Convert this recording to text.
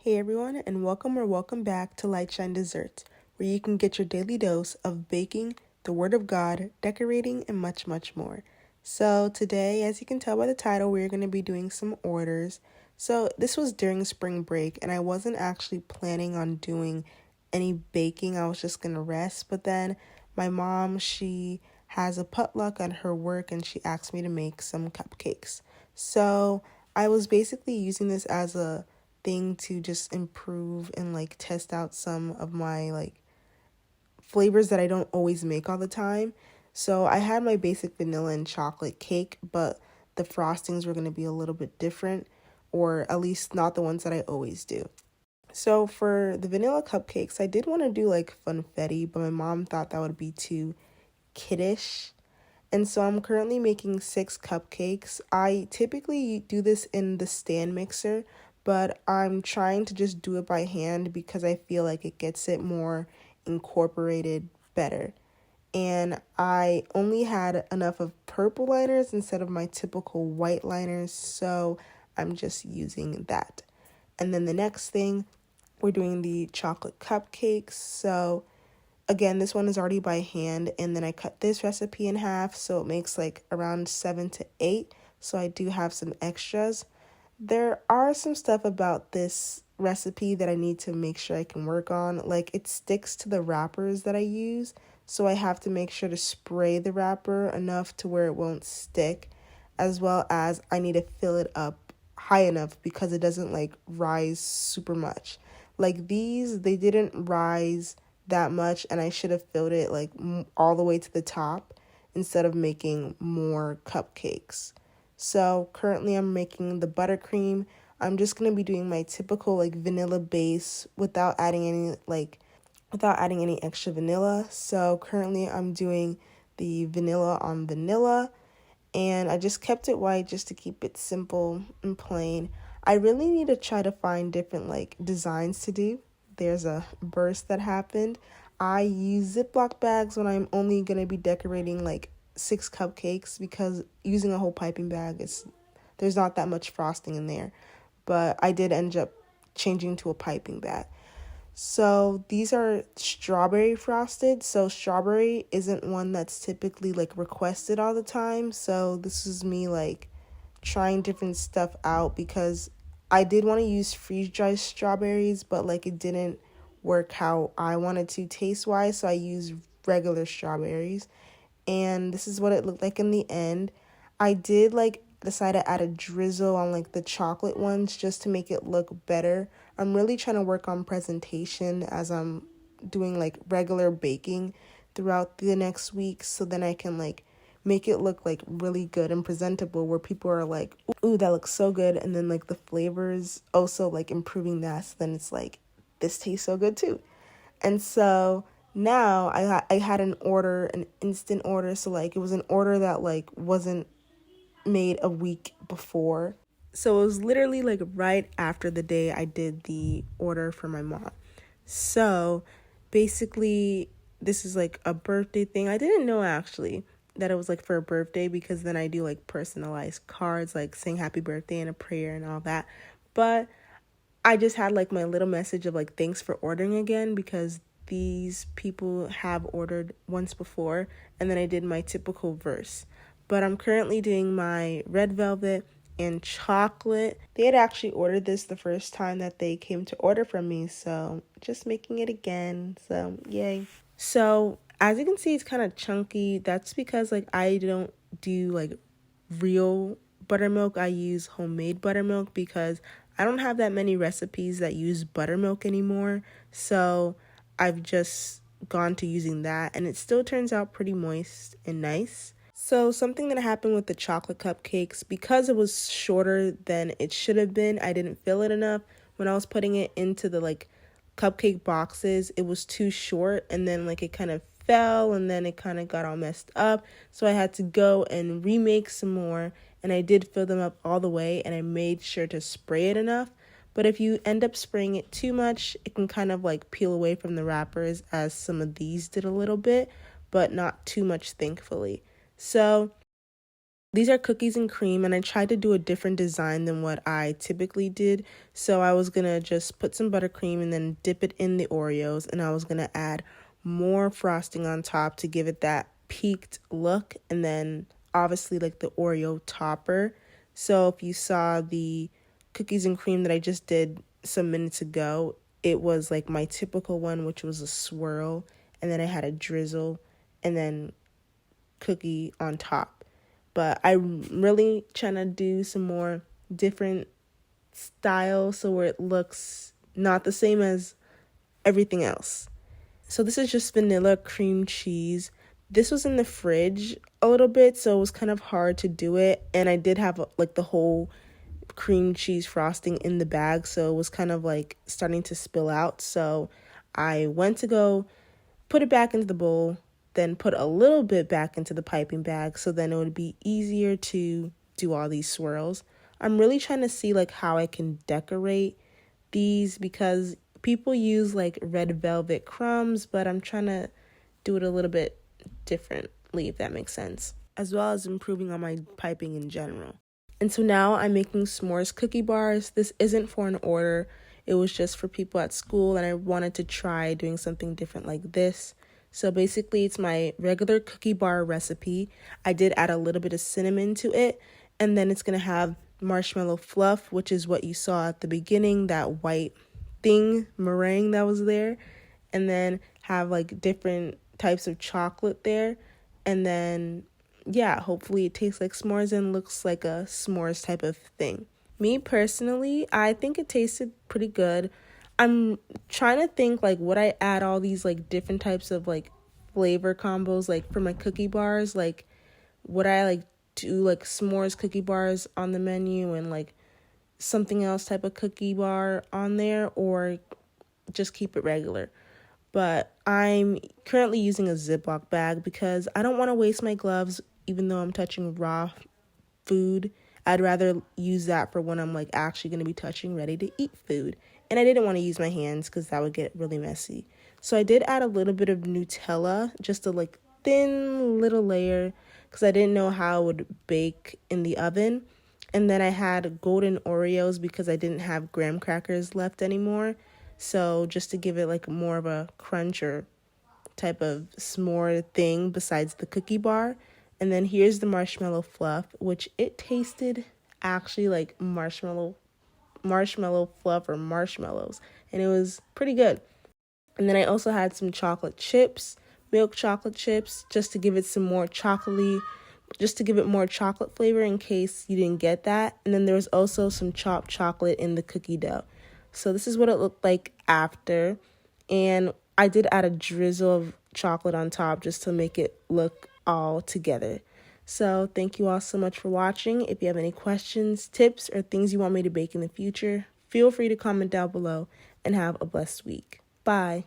Hey everyone, and welcome back to Light Shine Desserts, where you can get your daily dose of baking, the Word of God, decorating, and much, much more. So today, as you can tell by the title, we're going to be doing some orders. So this was during spring break, and I wasn't actually planning on doing any baking. I was just going to rest, but then my mom, she has a potluck at her work, and she asked me to make some cupcakes. So I was basically using this as a thing to just improve and test out some of my flavors that I don't always make all the time. So I had my basic vanilla and chocolate cake, but the frostings were going to be a little bit different, or at least not the ones that I always do. So for the vanilla cupcakes, I did want to do funfetti, but my mom thought that would be too kiddish. And so I'm currently making 6 cupcakes. I typically do this in the stand mixer, but I'm trying to just do it by hand because I feel like it gets it more incorporated better. And I only had enough of purple liners instead of my typical white liners, so I'm just using that. And then the next thing, we're doing the chocolate cupcakes. So again, this one is already by hand, and then I cut this recipe in half, so it makes around 7 to 8, so I do have some extras. There are some stuff about this recipe that I need to make sure I can work on. It sticks to the wrappers that I use, so I have to make sure to spray the wrapper enough to where it won't stick, as well as I need to fill it up high enough because it doesn't rise super much. These, they didn't rise that much, and I should have filled it all the way to the top instead of making more cupcakes. So currently I'm making the buttercream. I'm just going to be doing my typical vanilla base without adding any extra vanilla. So currently I'm doing the vanilla on vanilla, and I just kept it white just to keep it simple and plain. I really need to try to find different designs to do. There's a burst that happened. I use Ziploc bags when I'm only going to be decorating 6 cupcakes because using a whole piping bag there's not that much frosting in there. But I did end up changing to a piping bag. So these are strawberry frosted. So strawberry isn't one that's typically requested all the time. So this is me trying different stuff out because I did want to use freeze dried strawberries, but it didn't work how I wanted to taste wise. So I used regular strawberries, and this is what it looked like in the end. I did decide to add a drizzle on the chocolate ones just to make it look better. I'm really trying to work on presentation as I'm doing regular baking throughout the next week, so then I can make it look really good and presentable where people are like, ooh, that looks so good. And then the flavors also improving that, so then it's this tastes so good too. And so now I had an instant order, so it was an order that wasn't made a week before. So it was literally right after the day I did the order for my mom. So basically this is a birthday thing. I didn't know actually that it was for a birthday, because then I do personalized cards saying happy birthday and a prayer and all that. But I just had my little message of thanks for ordering again, because these people have ordered once before, and then I did my typical verse. But I'm currently doing my red velvet and chocolate. They had actually ordered this the first time that they came to order from me, so just making it again. So yay. So as you can see, it's kind of chunky. That's because I don't do real buttermilk. I use homemade buttermilk because I don't have that many recipes that use buttermilk anymore. So I've just gone to using that, and it still turns out pretty moist and nice. So something that happened with the chocolate cupcakes, because it was shorter than it should have been, I didn't fill it enough. When I was putting it into the cupcake boxes, it was too short, and then it kind of fell, and then it kind of got all messed up. So I had to go and remake some more, and I did fill them up all the way, and I made sure to spray it enough. But if you end up spraying it too much, it can kind of peel away from the wrappers, as some of these did a little bit, but not too much, thankfully. So These are cookies and cream, and I tried to do a different design than what I typically did. So I was going to just put some buttercream and then dip it in the Oreos, and I was going to add more frosting on top to give it that peaked look, and then obviously like the Oreo topper. So if you saw the cookies and cream that I just did some minutes ago, it was like my typical one, which was a swirl, and then I had a drizzle and then cookie on top. But I'm really trying to do some more different styles so where it looks not the same as everything else. So this is just vanilla cream cheese. This was in the fridge a little bit, so it was kind of hard to do it. And I did have like the whole cream cheese frosting in the bag, so it was kind of like starting to spill out. So I went to go put it back into the bowl, then put a little bit back into the piping bag, so then it would be easier to do all these swirls. I'm really trying to see like how I can decorate these because people use like red velvet crumbs, but I'm trying to do it a little bit differently, if that makes sense, as well as improving on my piping in general. And so now I'm making s'mores cookie bars. This isn't for an order. It was just for people at school, and I wanted to try doing something different like this. So basically, it's my regular cookie bar recipe. I did add a little bit of cinnamon to it, and then it's going to have marshmallow fluff, which is what you saw at the beginning, that white thing, meringue that was there, and then have like different types of chocolate there, and then yeah, hopefully it tastes like s'mores and looks like a s'mores type of thing. Me personally, I think it tasted pretty good. I'm trying to think like would I add all these like different types of like flavor combos like for my cookie bars, like would I like do like s'mores cookie bars on the menu and like something else type of cookie bar on there, or just keep it regular. But I'm currently using a Ziploc bag because I don't want to waste my gloves even though I'm touching raw food. I'd rather use that for when I'm like actually going to be touching ready to eat food. And I didn't want to use my hands because that would get really messy. So I did add a little bit of Nutella, just a like thin little layer, because I didn't know how it would bake in the oven. And then I had golden Oreos because I didn't have graham crackers left anymore. So just to give it like more of a crunch or type of s'more thing besides the cookie bar. And then here's the marshmallow fluff, which it tasted actually like marshmallow fluff or marshmallows, and it was pretty good. And then I also had some chocolate chips, milk chocolate chips, just to give it some more chocolatey, just to give it more chocolate flavor in case you didn't get that. And then there was also some chopped chocolate in the cookie dough. So this is what it looked like after. And I did add a drizzle of chocolate on top just to make it look all together. So thank you all so much for watching. If you have any questions, tips, or things you want me to bake in the future, feel free to comment down below, and have a blessed week. Bye.